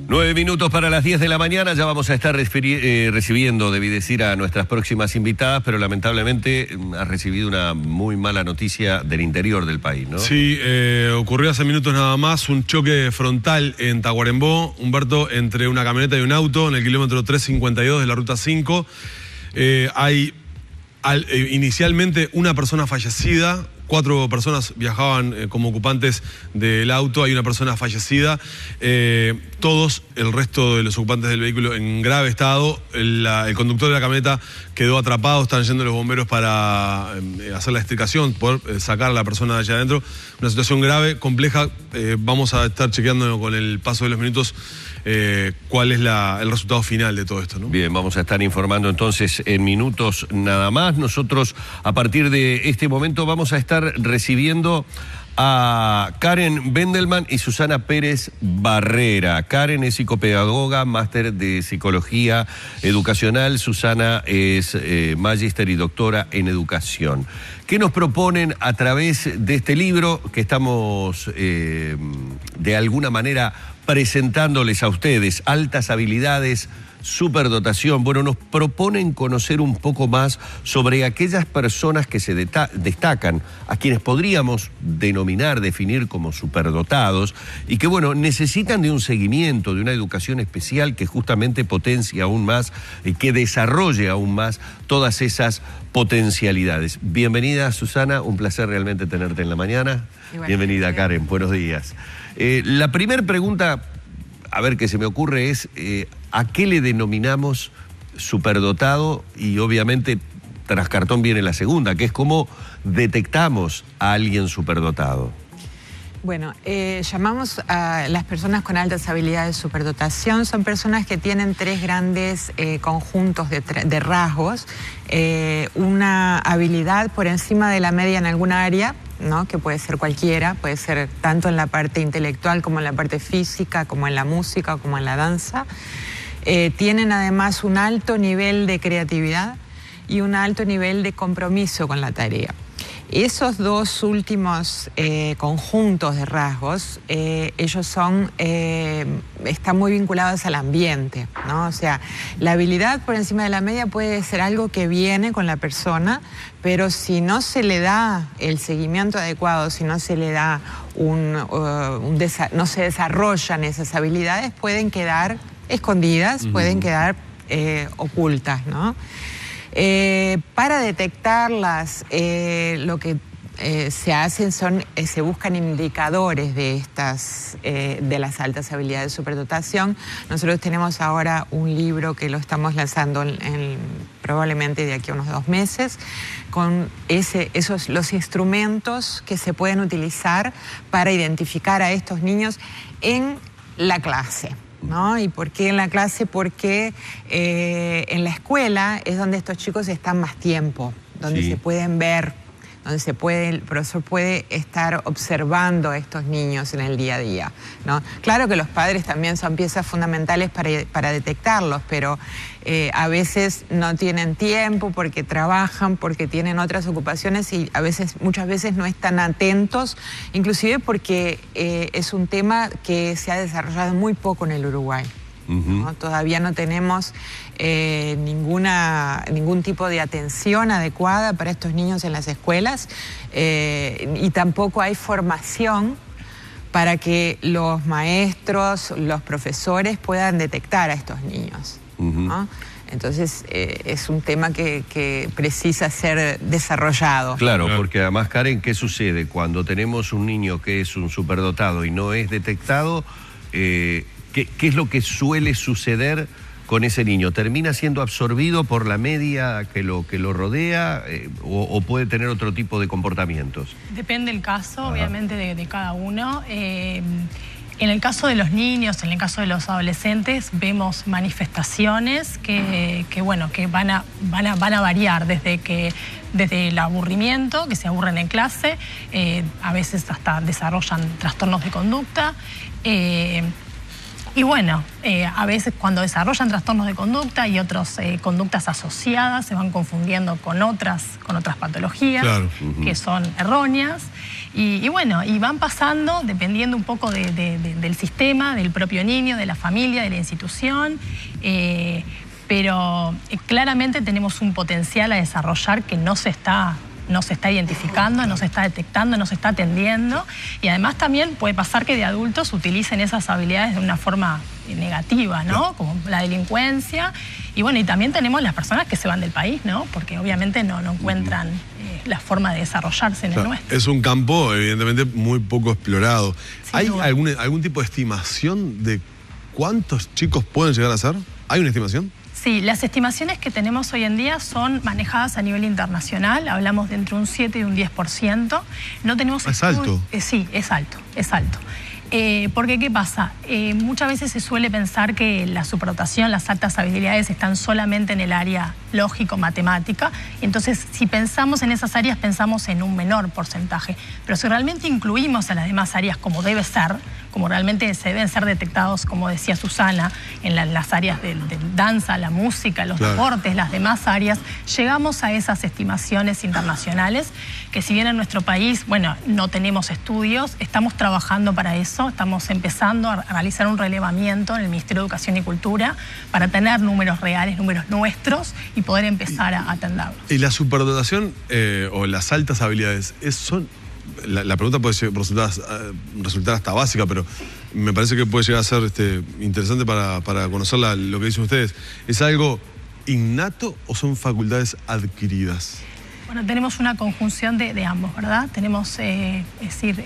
9 minutos para las 10 de la mañana, ya vamos a estar recibiendo, debí decir, a nuestras próximas invitadas, pero lamentablemente ha recibido una muy mala noticia del interior del país, ¿no? Sí, ocurrió hace minutos nada más un choque frontal en Tacuarembó, Humberto, entre una camioneta y un auto en el kilómetro 352 de la ruta 5. Hay inicialmente una persona fallecida. 4 personas viajaban como ocupantes del auto, hay una persona fallecida, todos, el resto de los ocupantes del vehículo en grave estado. El conductor de la camioneta quedó atrapado, están yendo los bomberos para hacer la extricación, poder sacar a la persona de allá adentro. Una situación grave, compleja, vamos a estar chequeando con el paso de los minutos cuál es el resultado final de todo esto, ¿no? Bien, vamos a estar informando entonces en minutos nada más. Nosotros a partir de este momento vamos a estar recibiendo a Karen Bendelman y Susana Pérez Barrera. Karen es psicopedagoga, máster de psicología educacional. Susana es magíster y doctora en educación. ¿Qué nos proponen a través de este libro que estamos de alguna manera presentándoles a ustedes? Altas habilidades, superdotación. Bueno, nos proponen conocer un poco más sobre aquellas personas que se destacan, a quienes podríamos definir como superdotados y que, bueno, necesitan de un seguimiento, de una educación especial que justamente potencie aún más y que desarrolle aún más todas esas potencialidades. Bienvenida, Susana, un placer realmente tenerte en la mañana. Bienvenida, Karen, buenos días. La primera pregunta, a ver, que se me ocurre es, ¿a qué le denominamos superdotado? Y obviamente tras cartón viene la segunda, que es cómo detectamos a alguien superdotado. Bueno, llamamos a las personas con altas habilidades de superdotación. Son personas que tienen 3 grandes conjuntos de rasgos. Una habilidad por encima de la media en alguna área, ¿no? Que puede ser cualquiera, puede ser tanto en la parte intelectual como en la parte física, como en la música, como en la danza. Tienen además un alto nivel de creatividad y un alto nivel de compromiso con la tarea. Esos 2 últimos conjuntos de rasgos, ellos están muy vinculados al ambiente, ¿no? O sea, la habilidad por encima de la media puede ser algo que viene con la persona, pero si no se le da el seguimiento adecuado, si no se le da no se desarrollan esas habilidades, pueden quedar escondidas, pueden quedar ocultas, ¿no? Para detectarlas, lo que se hacen se buscan indicadores de las altas habilidades de superdotación. Nosotros tenemos ahora un libro que lo estamos lanzando probablemente de aquí a unos 2 meses, con los instrumentos que se pueden utilizar para identificar a estos niños en la clase, ¿no? ¿Y por qué en la clase? Porque en la escuela es donde estos chicos están más tiempo, donde se pueden ver, donde el profesor puede estar observando a estos niños en el día a día, ¿no? Claro que los padres también son piezas fundamentales para detectarlos, pero a veces no tienen tiempo porque trabajan, porque tienen otras ocupaciones y muchas veces no están atentos, inclusive porque es un tema que se ha desarrollado muy poco en el Uruguay, ¿no? Todavía no tenemos ningún tipo de atención adecuada para estos niños en las escuelas y tampoco hay formación para que los maestros, los profesores puedan detectar a estos niños, ¿no? Entonces es un tema que precisa ser desarrollado. Claro, porque además, Karen, ¿qué sucede? Cuando tenemos un niño que es un superdotado y no es detectado, ¿qué es lo que suele suceder con ese niño? ¿Termina siendo absorbido por la media que lo rodea o puede tener otro tipo de comportamientos? Depende del caso, obviamente, de cada uno. En el caso de los niños, en el caso de los adolescentes, vemos manifestaciones que van a variar desde el aburrimiento, que se aburren en clase, a veces hasta desarrollan trastornos de conducta, Y bueno, a veces cuando desarrollan trastornos de conducta y otras conductas asociadas se van confundiendo con otras patologías, claro, que son erróneas. Y bueno, y van pasando dependiendo un poco del sistema, del propio niño, de la familia, de la institución. Pero claramente tenemos un potencial a desarrollar que no se está identificando, no se está detectando, no se está atendiendo. Y además también puede pasar que de adultos utilicen esas habilidades de una forma negativa, ¿no? Como la delincuencia. Y bueno, y también tenemos las personas que se van del país, ¿no? Porque obviamente no encuentran la forma de desarrollarse en el nuestro. Es un campo, evidentemente, muy poco explorado. Sin ¿Hay duda. algún tipo de estimación de cuántos chicos pueden llegar a ser? ¿Hay una estimación? Sí, las estimaciones que tenemos hoy en día son manejadas a nivel internacional, hablamos de entre un 7 y un 10%. No tenemos ¿Es alto? Sí, es alto, es alto. Porque, ¿qué pasa? Muchas veces se suele pensar que la superdotación, las altas habilidades están solamente en el área lógico-matemática. Entonces, si pensamos en esas áreas, pensamos en un menor porcentaje. Pero si realmente incluimos a las demás áreas como debe ser, como realmente se deben ser detectados, como decía Susana, en las áreas de danza, la música, los deportes, las demás áreas, llegamos a esas estimaciones internacionales, que si bien en nuestro país, bueno, no tenemos estudios, estamos trabajando para eso, estamos empezando a realizar un relevamiento en el Ministerio de Educación y Cultura para tener números reales, números nuestros, y poder empezar a atenderlos. ¿Y la superdotación o las altas habilidades son...? La pregunta puede resultar hasta básica, pero me parece que puede llegar a ser interesante para conocer lo que dicen ustedes. ¿Es algo innato o son facultades adquiridas? Bueno, tenemos una conjunción de ambos, ¿verdad? Tenemos, es decir,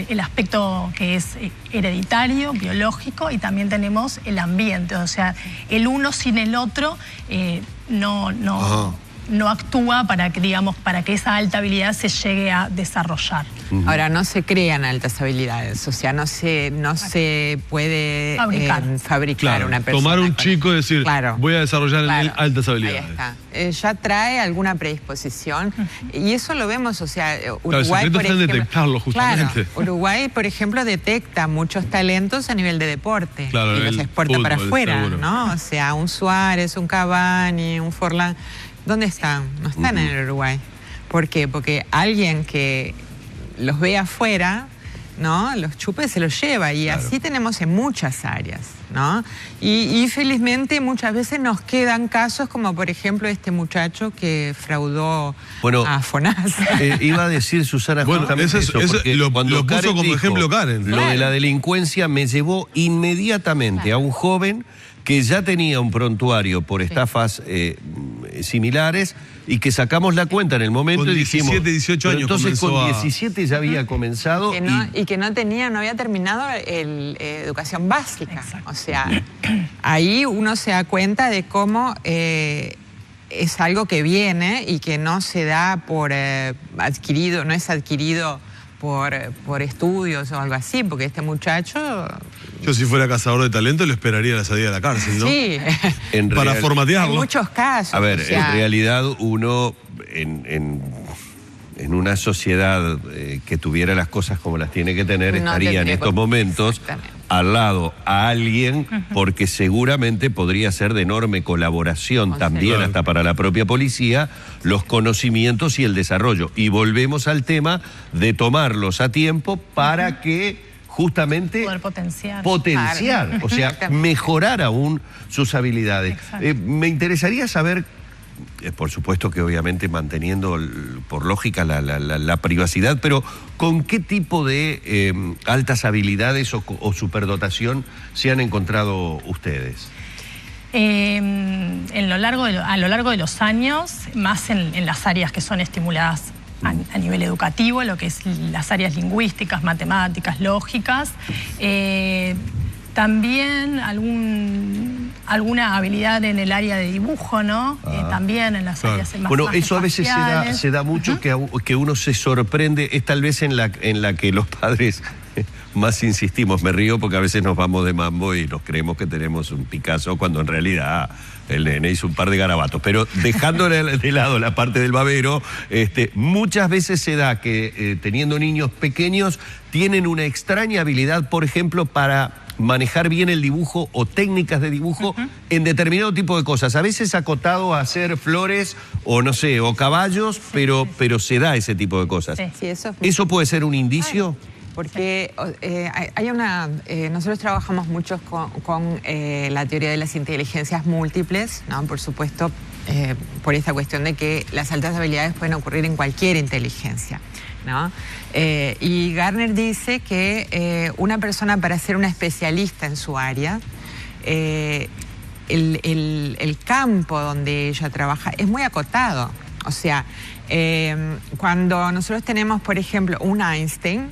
el aspecto que es hereditario, biológico, y también tenemos el ambiente. O sea, el uno sin el otro no actúa para que esa alta habilidad se llegue a desarrollar. Ahora, no se crean altas habilidades, o sea, no se puede fabricar una persona. Tomar un chico y decir, voy a desarrollar en él altas habilidades. Ahí está. Ya trae alguna predisposición y eso lo vemos, o sea, Uruguay, por ejemplo, detectarlo justamente. Uruguay, por ejemplo, detecta muchos talentos a nivel de deporte y los exporta para afuera, seguro, ¿no? O sea, un Suárez, un Cavani, un Forlán. ¿Dónde están? No están en el Uruguay. ¿Por qué? Porque alguien que los ve afuera, ¿no? Los chupa y se los lleva. Y así tenemos en muchas áreas, ¿no? Y felizmente muchas veces nos quedan casos como, por ejemplo, este muchacho que fraudó a FONASA. Iba a decir, Susana, justamente eso, porque cuando lo puso como ejemplo Karen. Lo de la delincuencia me llevó inmediatamente a un joven que ya tenía un prontuario por estafas similares y que sacamos la cuenta en el momento con y dijimos... 17, 18 años entonces con 17 ya había comenzado... Y que no había terminado educación básica. Exacto. O sea, ahí uno se da cuenta de cómo es algo que viene y que no se da por adquirido, no es adquirido por estudios o algo así, porque este muchacho... Yo si fuera cazador de talento le esperaría la salida de la cárcel, ¿no? Sí. Para formatearlo. En muchos casos. A ver, en realidad uno en una sociedad que tuviera las cosas como las tiene que tener, estaría en estos momentos al lado a alguien, porque seguramente podría ser de enorme colaboración también, hasta para la propia policía, los conocimientos y el desarrollo. Y volvemos al tema de tomarlos a tiempo para que justamente poder potenciar, o sea, mejorar aún sus habilidades. Me interesaría saber, por supuesto que obviamente manteniendo por lógica la privacidad, pero ¿con qué tipo de altas habilidades o superdotación se han encontrado ustedes? A lo largo de los años, más en las áreas que son estimuladas a nivel educativo, lo que es las áreas lingüísticas, matemáticas, lógicas, también alguna habilidad en el área de dibujo, ¿no? También en las áreas más Bueno, eso a veces se da mucho, que uno se sorprende, es tal vez en la que los padres más insistimos. Me río porque a veces nos vamos de mambo y nos creemos que tenemos un Picasso cuando en realidad el nene hizo un par de garabatos. Pero dejando de lado la parte del babero, muchas veces se da que teniendo niños pequeños tienen una extraña habilidad, por ejemplo, para manejar bien el dibujo o técnicas de dibujo en determinado tipo de cosas. A veces acotado a hacer flores o no sé, o caballos, pero se da ese tipo de cosas. Sí, eso es muy... ¿Eso puede ser un indicio? Porque hay una... nosotros trabajamos mucho con la teoría de las inteligencias múltiples, ¿no? Por supuesto, por esta cuestión de que las altas habilidades pueden ocurrir en cualquier inteligencia, ¿no? Y Garner dice que una persona, para ser una especialista en su área, el campo donde ella trabaja es muy acotado. O sea, cuando nosotros tenemos, por ejemplo, un Einstein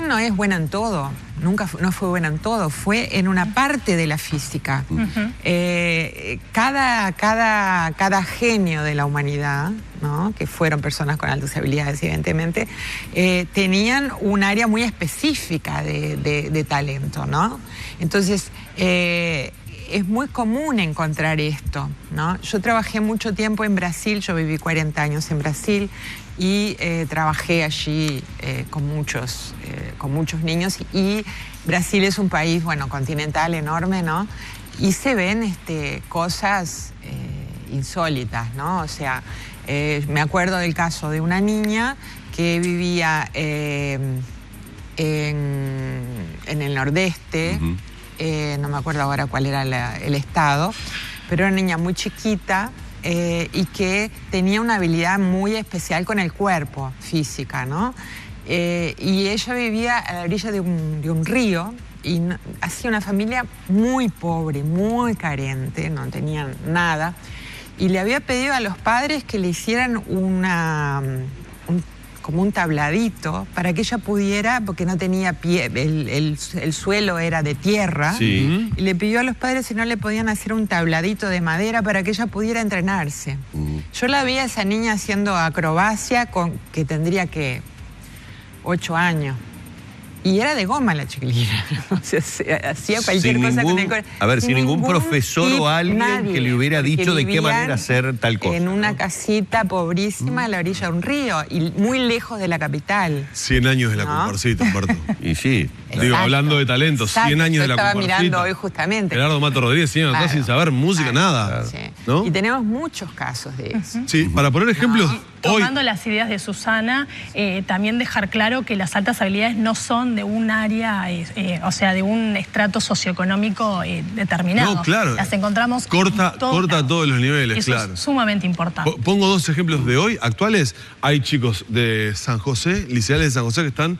no es buena en todo, no fue buena en todo, fue en una parte de la física. Cada genio de la humanidad, ¿no? Que fueron personas con altas habilidades, evidentemente, tenían un área muy específica de talento, ¿no? Entonces, es muy común encontrar esto, ¿no? Yo trabajé mucho tiempo en Brasil, yo viví 40 años en Brasil y trabajé allí con muchos niños, y Brasil es un país, bueno, continental, enorme, ¿no? Y se ven cosas insólitas, ¿no? O sea, me acuerdo del caso de una niña que vivía en el nordeste. No me acuerdo ahora cuál era el estado, pero era una niña muy chiquita y que tenía una habilidad muy especial con el cuerpo, física, ¿no? Y ella vivía a la orilla de un río y hacía una familia muy pobre, muy carente, no tenían nada, y le había pedido a los padres que le hicieran como un tabladito para que ella pudiera, porque no tenía pie, el suelo era de tierra, y le pidió a los padres si no le podían hacer un tabladito de madera para que ella pudiera entrenarse. Yo la vi a esa niña haciendo acrobacia que tendría que 8 años. Y era de goma la chiquilina. O sea, hacía cualquier cosa con el cuerpo. A ver, sin ningún profesor o alguien que le hubiera dicho de qué manera hacer tal cosa. En una casita pobrísima a la orilla de un río y muy lejos de la capital. 100 años de la comparsita, Humberto. Y sí. Digo, hablando de talento, 100 años de la comparsita. Estaba mirando hoy justamente. Gerardo Mato Rodríguez, claro, sin saber música, nada. Sí. ¿No? Y tenemos muchos casos de eso. Sí, para poner ejemplos, tomando las ideas de Susana, también dejar claro que las altas habilidades no son de un área, o sea, de un estrato socioeconómico determinado. No, claro. Las encontramos corta todos los niveles, eso claro. Es sumamente importante. Pongo 2 ejemplos de hoy, actuales. Hay chicos de San José, liceales de San José, que están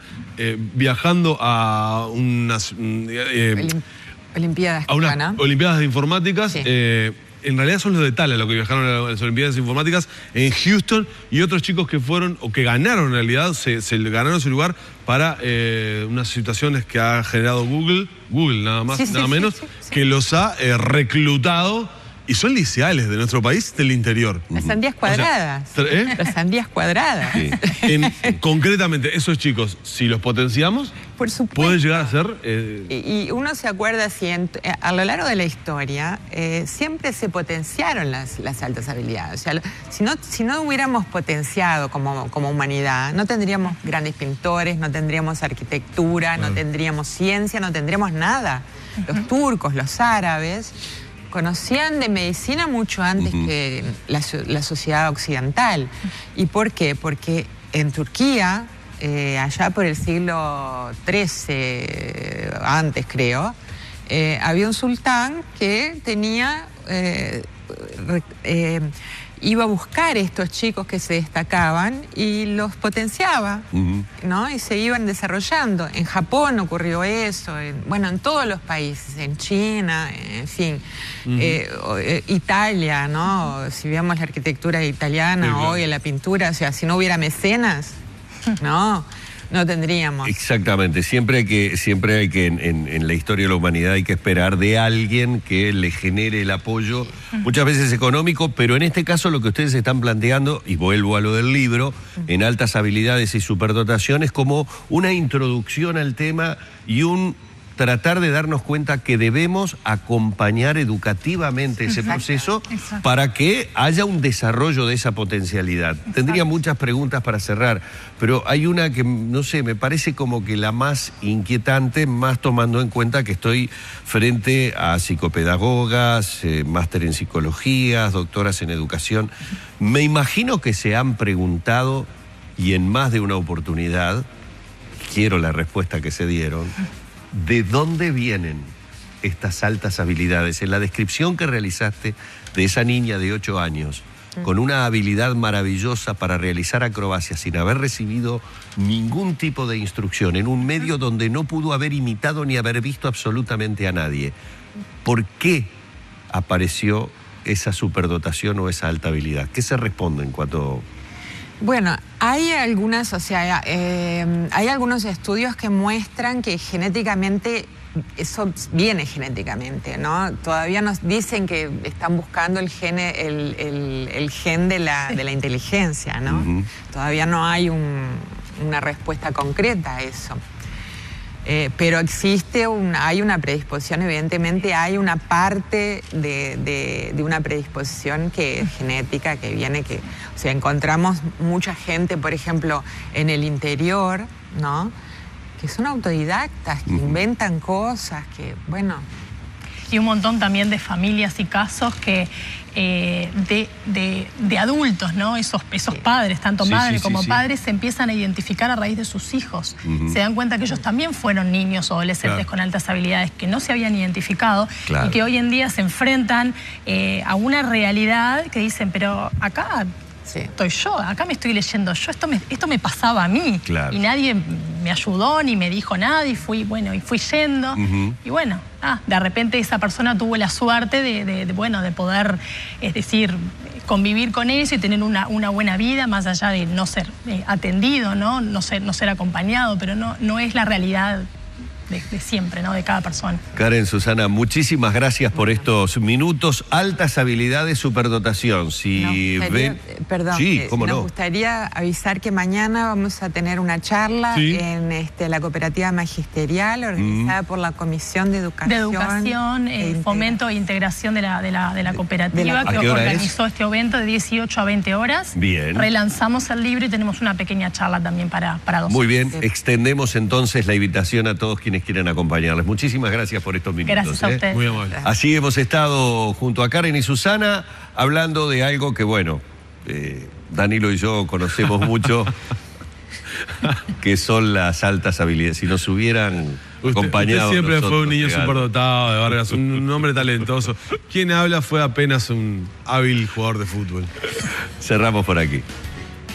viajando a unas... Olimpiadas. A unas Olimpiadas de Informáticas. Sí. En realidad son los de Tala los que viajaron a las Olimpiadas Informáticas en Houston, y otros chicos que fueron, o que ganaron en realidad, se ganaron su lugar para unas situaciones que ha generado Google nada más, nada menos, que los ha reclutado, y son liceales de nuestro país, del interior. Las sandías cuadradas. O sea, Las sandías cuadradas. Sí. Concretamente, esos chicos, si los potenciamos, Por supuesto. pueden llegar a ser... Y uno se acuerda, a lo largo de la historia, siempre se potenciaron las altas habilidades. O sea, si no hubiéramos potenciado como humanidad, no tendríamos grandes pintores, no tendríamos arquitectura, no tendríamos ciencia, no tendríamos nada. Los turcos, los árabes, conocían de medicina mucho antes que la sociedad occidental. ¿Y por qué? Porque en Turquía, allá por el siglo XIII, antes creo, había un sultán que tenía, iba a buscar estos chicos que se destacaban y los potenciaba, ¿no? Y se iban desarrollando. En Japón ocurrió eso, en todos los países, en China, en fin. Italia, ¿no? Si vemos la arquitectura italiana hoy, en la pintura, o sea, si no hubiera mecenas, no tendríamos. Exactamente, siempre hay que en la historia de la humanidad hay que esperar de alguien que le genere el apoyo, muchas veces económico, pero en este caso lo que ustedes están planteando, y vuelvo a lo del libro, en altas habilidades y superdotaciones, como una introducción al tema y un tratar de darnos cuenta que debemos acompañar educativamente ese proceso para que haya un desarrollo de esa potencialidad. Tendría muchas preguntas para cerrar, pero hay una que, no sé, me parece como que la más inquietante, más tomando en cuenta que estoy frente a psicopedagogas, máster en psicología, doctoras en educación. Me imagino que se han preguntado, y en más de una oportunidad, quiero la respuesta que se dieron, ¿de dónde vienen estas altas habilidades? En la descripción que realizaste de esa niña de 8 años, con una habilidad maravillosa para realizar acrobacias sin haber recibido ningún tipo de instrucción, en un medio donde no pudo haber imitado ni haber visto absolutamente a nadie. ¿Por qué apareció esa superdotación o esa alta habilidad? ¿Qué se responde en cuanto...? Bueno, hay algunas, hay algunos estudios que muestran que genéticamente, eso viene genéticamente, ¿no? Todavía nos dicen que están buscando el gen de la inteligencia, ¿no? Todavía no hay una respuesta concreta a eso. Pero hay una predisposición, evidentemente hay una parte de una predisposición que es genética, que viene, o sea, encontramos mucha gente, por ejemplo, en el interior, ¿no? Que son autodidactas, que inventan cosas, que, bueno... Y un montón también de familias y casos que de adultos, ¿no? Esos padres, tanto madres como padres, se empiezan a identificar a raíz de sus hijos. Se dan cuenta que ellos también fueron niños o adolescentes con altas habilidades que no se habían identificado y que hoy en día se enfrentan a una realidad que dicen, pero acá... estoy yo, acá me estoy leyendo yo, esto me pasaba a mí y nadie me ayudó ni me dijo nada y fui yendo y bueno, de repente esa persona tuvo la suerte de poder, es decir, convivir con eso y tener una buena vida más allá de no ser atendido, no ser acompañado, pero no es la realidad de siempre, ¿no? De cada persona. Karen, Susana, muchísimas gracias por estos minutos. Altas habilidades, superdotación. Perdón, nos gustaría avisar que mañana vamos a tener una charla en la cooperativa magisterial organizada por la Comisión de Educación. Fomento e Integración de la cooperativa que organizó este evento de 18 a 20 horas. Bien. Relanzamos el libro y tenemos una pequeña charla también para dos. Muy bien, extendemos entonces la invitación a todos quienes quieren acompañarles. Muchísimas gracias por estos minutos. Gracias a ustedes. Muy amable. Así hemos estado junto a Karen y Susana hablando de algo que, bueno, Danilo y yo conocemos mucho, que son las altas habilidades. Si nos hubieran acompañado... Usted siempre fue un niño regalo. superdotado de Vargas, un hombre talentoso. Quien habla fue apenas un hábil jugador de fútbol. Cerramos por aquí.